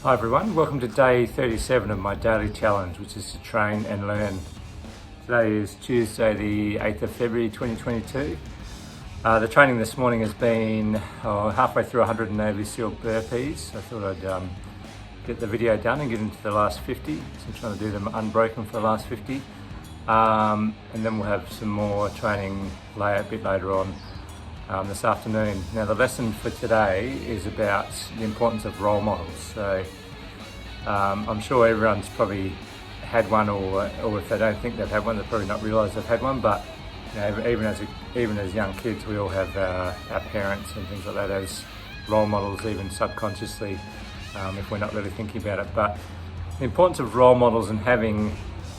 Hi everyone, welcome to day 37 of my daily challenge, which is to train and learn. Today is Tuesday the 8th of February 2022. The training this morning has been halfway through 100 Navy SEAL burpees. I thought I'd get the video done and get into the last 50. So I'm trying to do them unbroken for the last 50. And then we'll have some more training a bit later on this afternoon. Now the lesson for today is about the importance of role models. So I'm sure everyone's probably had one, or if they don't think they've had one, they've probably not realised they've had one. But you know, even as young kids, we all have our parents and things like that as role models, even subconsciously, if we're not really thinking about it. But the importance of role models and having,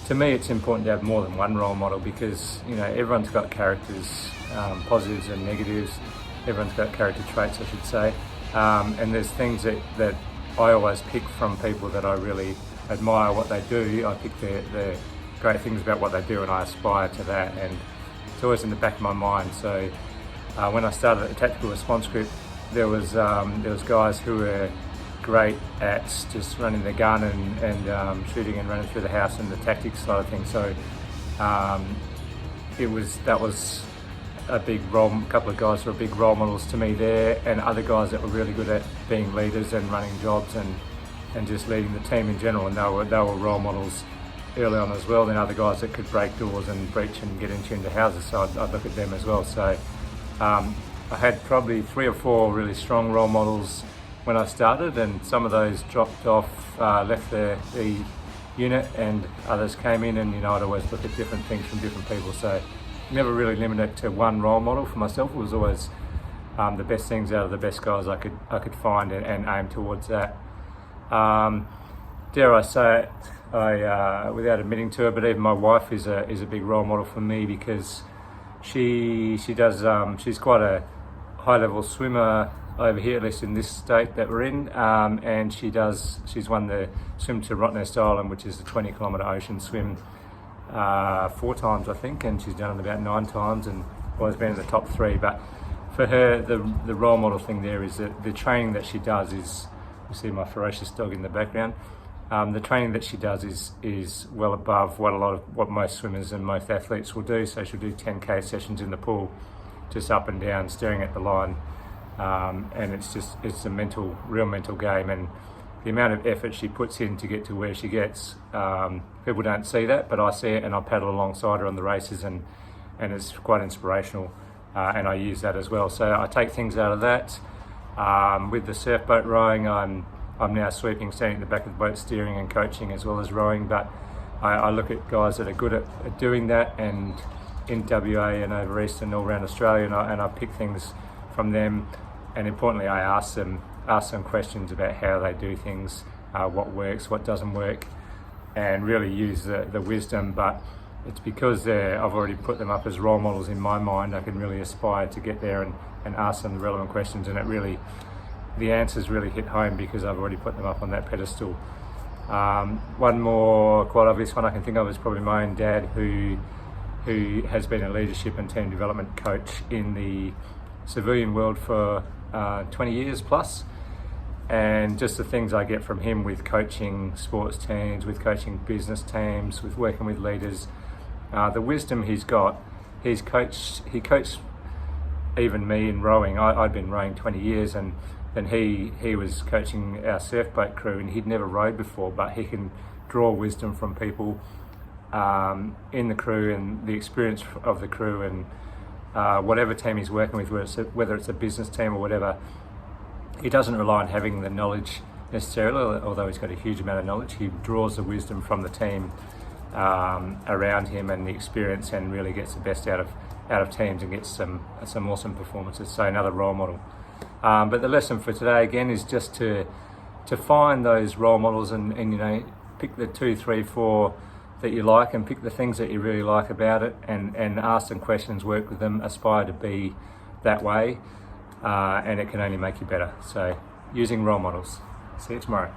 to me, it's important to have more than one role model, because you know everyone's got characters, positives and negatives. Everyone's got character traits, I should say, and there's things that I always pick from people that I really admire what they do. I pick the great things about what they do, and I aspire to that, and it's always in the back of my mind. So when I started at the Tactical Response Group, there was guys who were great at just running the gun and shooting and running through the house and the tactics side of things. So that was a couple of guys who were big role models to me there, and other guys that were really good at being leaders and running jobs and just leading the team in general, and they were role models early on as well. Then other guys that could break doors and breach and get into houses, so I'd look at them as well. So I had probably 3 or 4 really strong role models when I started, and some of those dropped off, left the unit, and others came in, and you know, I'd always look at different things from different people. So never really limited to one role model for myself. It was always the best things out of the best guys I could find and aim towards that. Dare I say it, without admitting to it, but even my wife is a big role model for me, because she's quite a high level swimmer over here, at least in this state that we're in, and she's won the swim to Rottnest Island, which is a 20-kilometre ocean swim, 4 times I think, and she's done it about 9 times and always been in the top 3. But for her, the role model thing there is that the training that she does is, you see my ferocious dog in the background, the training that she does is well above what most swimmers and most athletes will do. So she'll do 10k sessions in the pool, just up and down, staring at the line, and it's a real mental game, and the amount of effort she puts in to get to where she gets, people don't see that, but I see it, and I paddle alongside her on the races, and it's quite inspirational, and I use that as well. So I take things out of that. With the surf boat rowing, I'm now sweeping, standing at the back of the boat, steering and coaching as well as rowing, but I look at guys that are good at doing that, and in WA and over east and all around Australia, and I pick things from them, and importantly I ask them questions about how they do things, what works, what doesn't work, and really use the wisdom. But it's because I've already put them up as role models in my mind, I can really aspire to get there and ask them the relevant questions, and the answers really hit home because I've already put them up on that pedestal. One more quite obvious one I can think of is probably my own dad, who has been a leadership and team development coach in the civilian world for 20 years plus, and just the things I get from him with coaching sports teams, with coaching business teams, with working with leaders, the wisdom he's got. He coached even me in rowing. I'd been rowing 20 years, and then he was coaching our surf boat crew, and he'd never rowed before, but he can draw wisdom from people in the crew and the experience of the crew, and whatever team he's working with, whether it's a business team or whatever. He doesn't rely on having the knowledge necessarily, although he's got a huge amount of knowledge. He draws the wisdom from the team around him and the experience, and really gets the best out of teams and gets some awesome performances. So another role model. But the lesson for today again is just to find those role models, and you know, pick the 2, 3, 4 that you like, and pick the things that you really like about it, and ask them questions, work with them, aspire to be that way, and it can only make you better. So using role models. See you tomorrow.